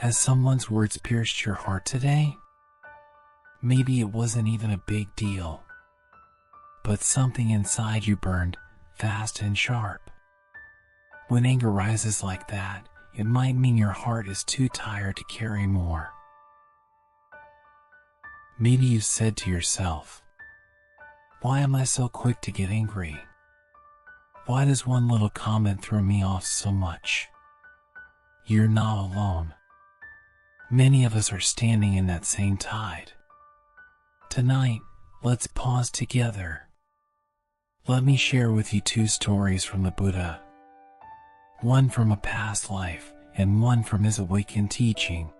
Has someone's words pierced your heart today? Maybe it wasn't even a big deal, but something inside you burned fast and sharp. When anger rises like that, it might mean your heart is too tired to carry more. Maybe you said to yourself, "Why am I so quick to get angry? Why does one little comment throw me off so much?" You're not alone. Many of us are standing in that same tide. Tonight, let's pause together. Let me share with you two stories from the Buddha. One from a past life, and one from his awakened teaching.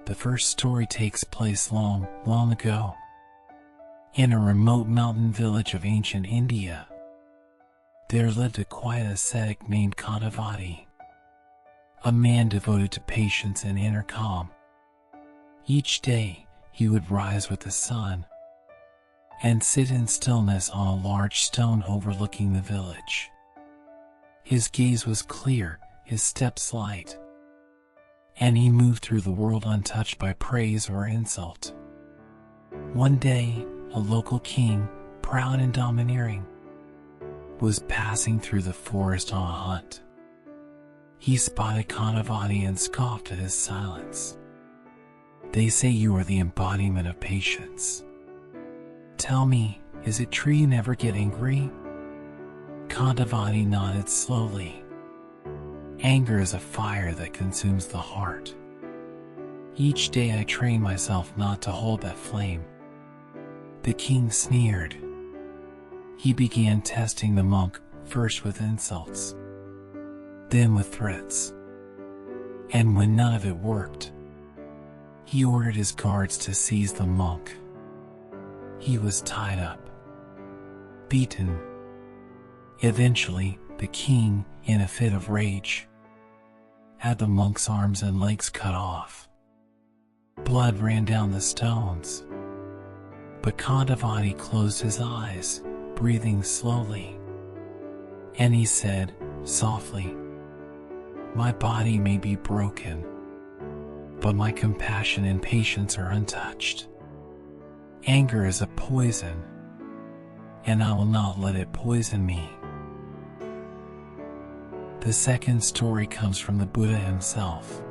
The first story takes place long, long ago, in a remote mountain village of ancient India. There lived a quiet ascetic named Khantivadi, a man devoted to patience and inner calm. Each day, he would rise with the sun and sit in stillness on a large stone overlooking the village. His gaze was clear, his steps light, and he moved through the world untouched by praise or insult. One day, a local king, proud and domineering, was passing through the forest on a hunt. He spotted Khantivadi and scoffed at his silence. "They say you are the embodiment of patience. Tell me, is it true you never get angry?" Khantivadi nodded slowly. "Anger is a fire that consumes the heart. Each day I train myself not to hold that flame." The king sneered. He began testing the monk, first with insults, then with threats. And when none of it worked, he ordered his guards to seize the monk. He was tied up, beaten. Eventually, the king, in a fit of rage, had the monk's arms and legs cut off. Blood ran down the stones. But Khantivadi closed his eyes, breathing slowly. And he said, softly, "My body may be broken, but my compassion and patience are untouched. Anger is a poison, and I will not let it poison me." The second story comes from the Buddha himself,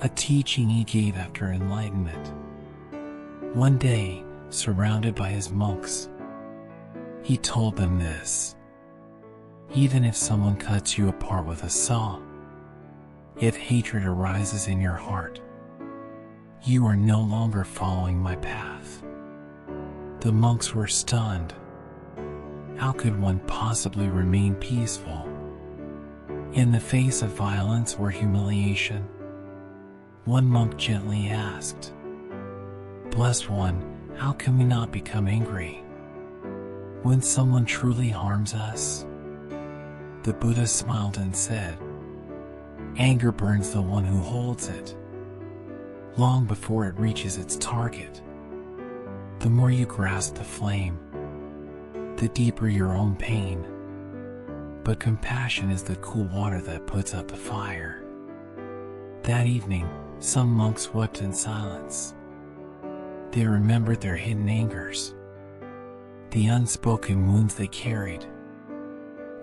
a teaching he gave after enlightenment. One day, surrounded by his monks, he told them this: "Even if someone cuts you apart with a saw, if hatred arises in your heart, you are no longer following my path." The monks were stunned. How could one possibly remain peaceful in the face of violence or humiliation? One monk gently asked, "Blessed One, how can we not become angry when someone truly harms us?" The Buddha smiled and said, "Anger burns the one who holds it long before it reaches its target. The more you grasp the flame, the deeper your own pain. But compassion is the cool water that puts out the fire." That evening, some monks wept in silence. They remembered their hidden angers, the unspoken wounds they carried,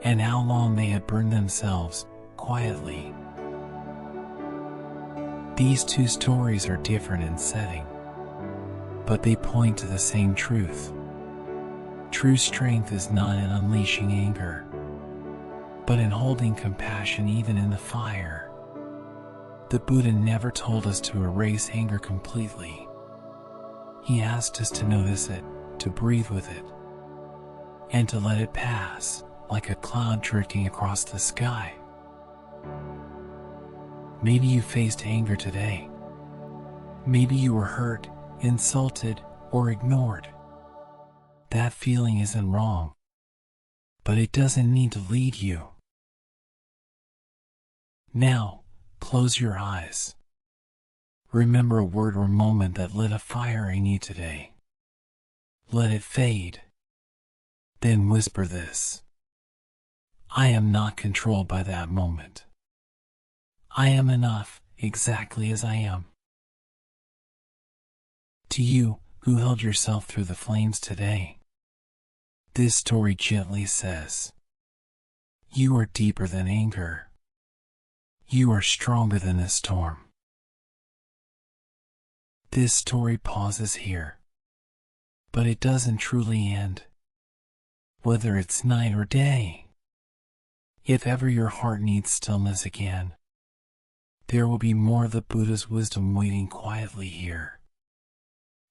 and how long they had burned themselves quietly. These two stories are different in setting, but they point to the same truth. True strength is not in unleashing anger, but in holding compassion even in the fire. The Buddha never told us to erase anger completely. He asked us to notice it, to breathe with it, and to let it pass, like a cloud drifting across the sky. Maybe you faced anger today. Maybe you were hurt, insulted, or ignored. That feeling isn't wrong, but it doesn't need to lead you. Now, close your eyes. Remember a word or moment that lit a fire in you today. Let it fade. Then whisper this: "I am not controlled by that moment. I am enough, exactly as I am. To you, who held yourself through the flames today, this story gently says, you are deeper than anger. You are stronger than the storm. This story pauses here, but it doesn't truly end. Whether it's night or day, if ever your heart needs stillness again, there will be more of the Buddha's wisdom waiting quietly here.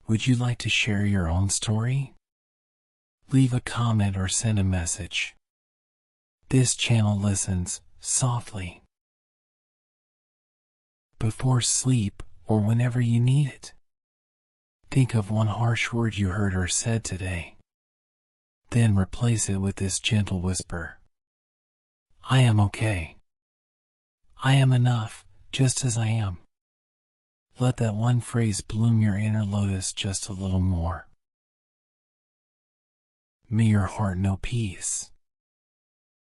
Would you like to share your own story? Leave a comment or send a message. This channel listens softly. Before sleep, or whenever you need it, think of one harsh word you heard or said today. Then replace it with this gentle whisper. I am okay. I am enough, just as I am. Let that one phrase bloom your inner lotus just a little more. May your heart know peace.